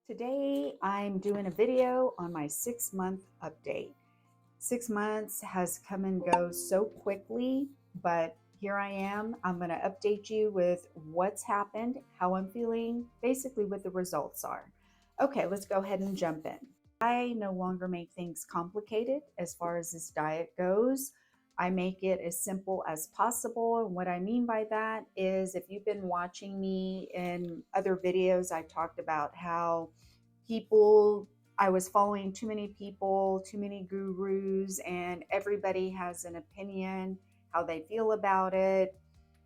Today, I'm doing a video on my 6-month update. 6 months has come and go so quickly, but here I am. I'm going to update you with what's happened, how I'm feeling, basically what the results are. Okay, let's go ahead and jump in. I no longer make things complicated as far as this diet goes. I make it as simple as possible. And what I mean by that is if you've been watching me in other videos, I talked about how people, I was following too many people, too many gurus, and everybody has an opinion, how they feel about it,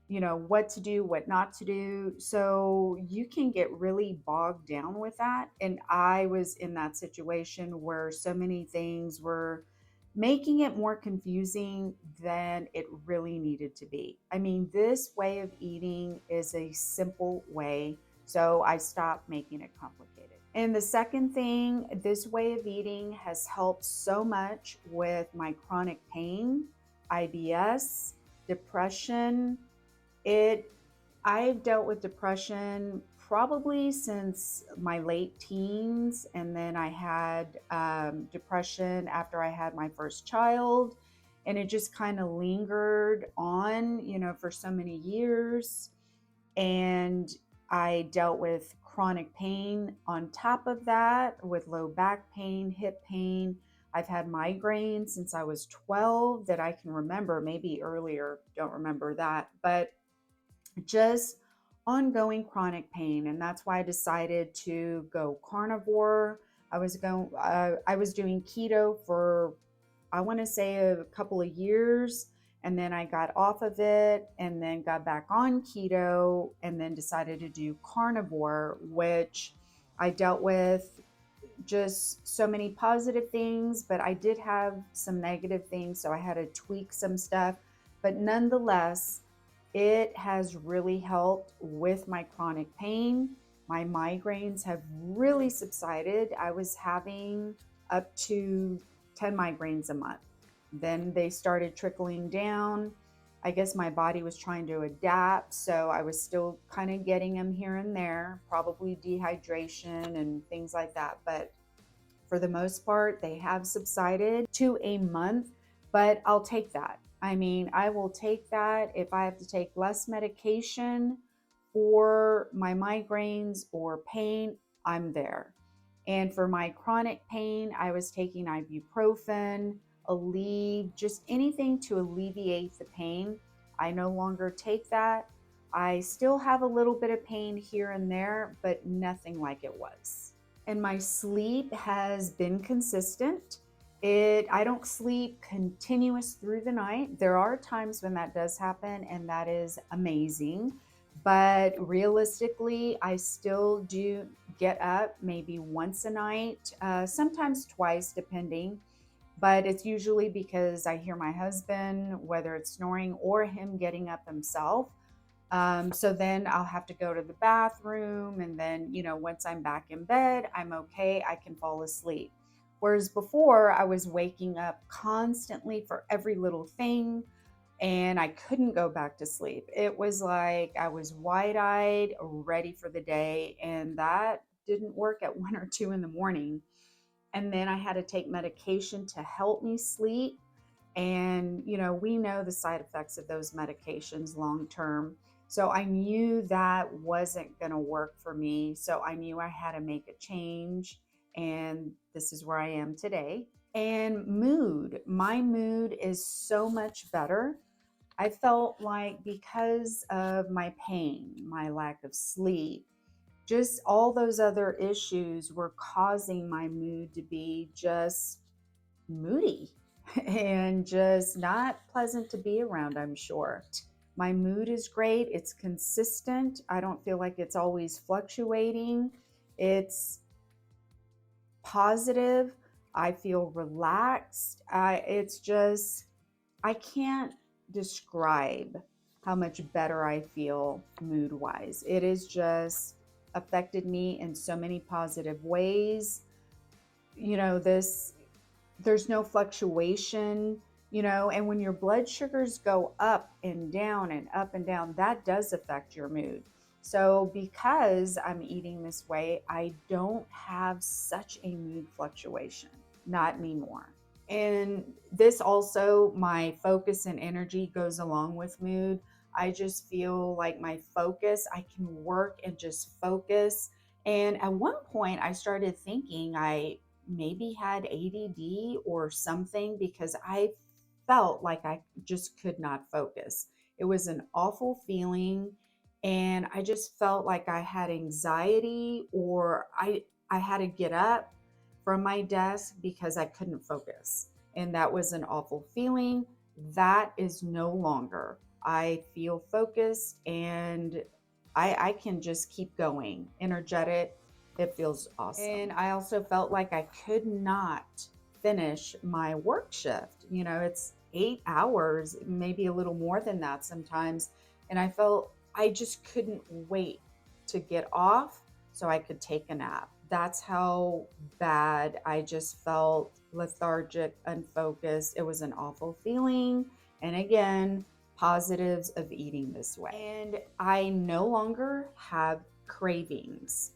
what to do, what not to do. So you can get really bogged down with that. And I was in that situation where so many things were making it more confusing than it really needed to be. I mean, this way of eating is a simple way. So I stopped making it complicated. And the second thing, this way of eating has helped so much with my chronic pain, IBS, depression. I've dealt with depression probably since my late teens, and then I had depression after I had my first child, and it just kind of lingered on, for so many years. And I dealt with chronic pain on top of that, with low back pain, hip pain. I've had migraines since I was 12 that I can remember, maybe earlier, don't remember that, but just ongoing chronic pain. And that's why I decided to go carnivore. I was doing keto for, I want to say, a couple of years, and then I got off of it and then got back on keto and then decided to do carnivore, which I dealt with just so many positive things, but I did have some negative things, so I had to tweak some stuff. But nonetheless, it has really helped with my chronic pain. My migraines have really subsided. I was having up to 10 migraines a month. Then they started trickling down. I guess my body was trying to adapt, so I was still kind of getting them here and there, probably dehydration and things like that. But for the most part, they have subsided to a month, but I'll take that. I mean, I will take that if I have to take less medication for my migraines or pain, I'm there. And for my chronic pain, I was taking ibuprofen, Aleve, just anything to alleviate the pain. I no longer take that. I still have a little bit of pain here and there, but nothing like it was. And my sleep has been consistent. I don't sleep continuous through the night. There are times when that does happen, and that is amazing. But realistically, I still do get up maybe once a night, sometimes twice, depending. But it's usually because I hear my husband, whether it's snoring or him getting up himself. So then I'll have to go to the bathroom. And then, once I'm back in bed, I'm okay. I can fall asleep. Whereas before, I was waking up constantly for every little thing and I couldn't go back to sleep. It was like I was wide eyed, ready for the day. And that didn't work at 1 or 2 in the morning. And then I had to take medication to help me sleep. And, we know the side effects of those medications long term. So I knew that wasn't going to work for me. So I knew I had to make a change. And this is where I am today. And my mood is so much better. I felt like because of my pain, my lack of sleep, just all those other issues were causing my mood to be just moody and just not pleasant to be around, I'm sure. My mood is great. It's consistent. I don't feel like it's always fluctuating. It's positive. I feel relaxed. It's just, I can't describe how much better I feel mood wise. It has just affected me in so many positive ways. There's no fluctuation, and when your blood sugars go up and down and up and down, that does affect your mood. So because I'm eating this way, I don't have such a mood fluctuation, not anymore. And this also, my focus and energy goes along with mood. I just feel like my focus, I can work and just focus. And at one point, I started thinking I maybe had ADD or something because I felt like I just could not focus. It was an awful feeling. And I just felt like I had anxiety, or I had to get up from my desk because I couldn't focus. And that was an awful feeling. That is no longer. I feel focused, and I can just keep going, energetic. It feels awesome. And I also felt like I could not finish my work shift. You know, it's 8 hours, maybe a little more than that sometimes. And I felt I just couldn't wait to get off so I could take a nap. That's how bad I just felt, lethargic, unfocused. It was an awful feeling. And again, positives of eating this way. And I no longer have cravings.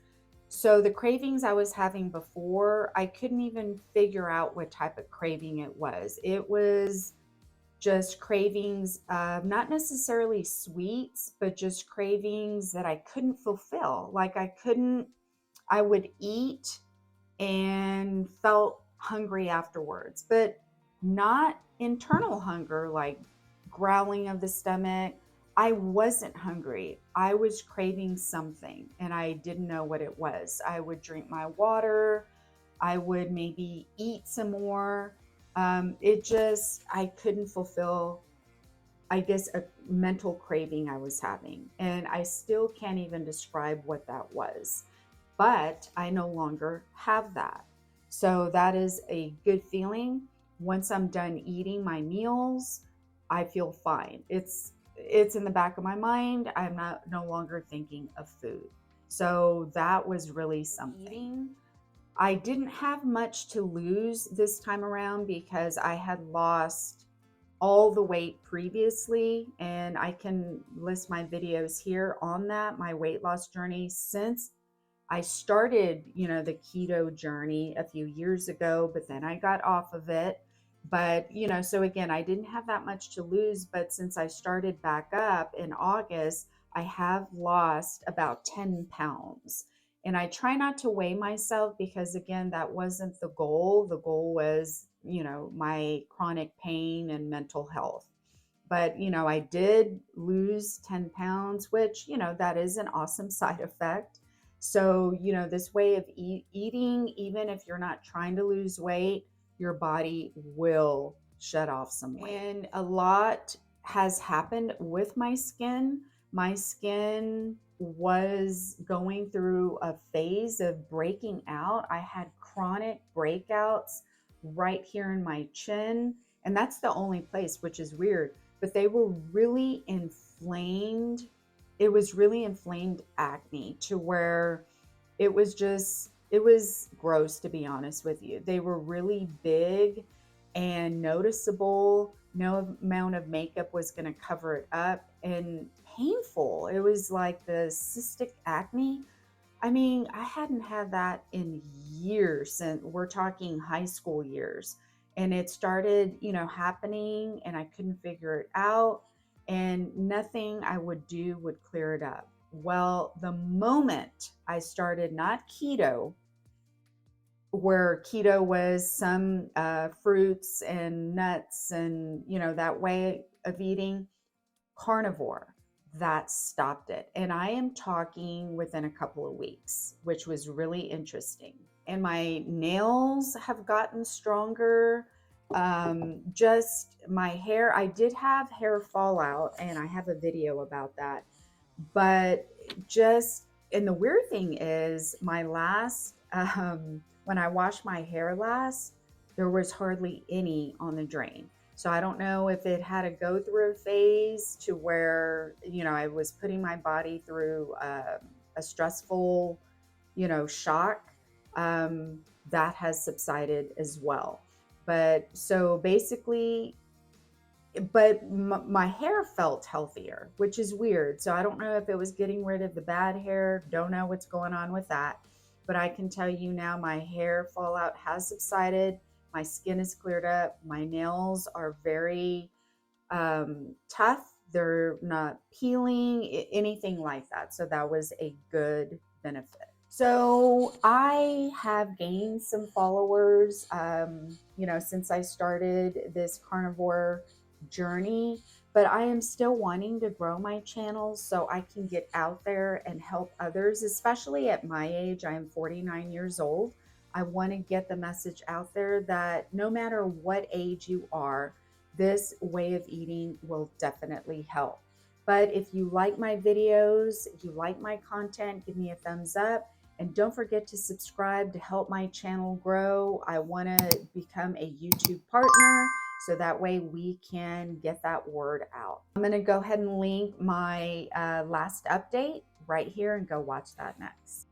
So the cravings I was having before, I couldn't even figure out what type of craving it was. It was just cravings, not necessarily sweets, but just cravings that I couldn't fulfill. Like I would eat and felt hungry afterwards, but not internal hunger, like growling of the stomach. I wasn't hungry. I was craving something and I didn't know what it was. I would drink my water. I would maybe eat some more. I couldn't fulfill, I guess, a mental craving I was having. And I still can't even describe what that was, but I no longer have that. So that is a good feeling. Once I'm done eating my meals, I feel fine. It's in the back of my mind. I'm not no longer thinking of food. So that was really something. I didn't have much to lose this time around because I had lost all the weight previously, and I can list my videos here on that, my weight loss journey since I started, the keto journey a few years ago, but then I got off of it. But, so again, I didn't have that much to lose, but since I started back up in August, I have lost about 10 pounds. And I try not to weigh myself because, again, that wasn't the goal. The goal was, my chronic pain and mental health. But, I did lose 10 pounds, which, that is an awesome side effect. So, this way of eating, even if you're not trying to lose weight, your body will shed off some weight. And a lot has happened with my skin. My skin was going through a phase of breaking out. I had chronic breakouts right here in my chin. And that's the only place, which is weird, but they were really inflamed. It was really inflamed acne to where it was gross, to be honest with you. They were really big and noticeable. No amount of makeup was going to cover it up, and painful. It was like the cystic acne. I mean, I hadn't had that in years, since we're talking high school years. And it started, happening, and I couldn't figure it out. And nothing I would do would clear it up. Well, the moment I started not keto, where keto was some fruits and nuts and, that way of eating, carnivore, that stopped it. And I am talking within a couple of weeks, which was really interesting. And my nails have gotten stronger. Just my hair, I did have hair fallout, and I have a video about that. But and the weird thing is, my last, when I washed my hair last, there was hardly any on the drain. So I don't know if it had to go through a phase to where, I was putting my body through a stressful, shock. That has subsided as well. But so basically, but my hair felt healthier, which is weird. So I don't know if it was getting rid of the bad hair. Don't know what's going on with that. But I can tell you now, my hair fallout has subsided. My skin is cleared up. My nails are very tough. They're not peeling, anything like that. So that was a good benefit. So I have gained some followers, since I started this carnivore journey, but I am still wanting to grow my channel so I can get out there and help others, especially at my age. I am 49 years old. I want to get the message out there that no matter what age you are, this way of eating will definitely help. But if you like my videos, if you like my content, give me a thumbs up. And don't forget to subscribe to help my channel grow. I want to become a YouTube partner so that way we can get that word out. I'm going to go ahead and link my last update right here and go watch that next.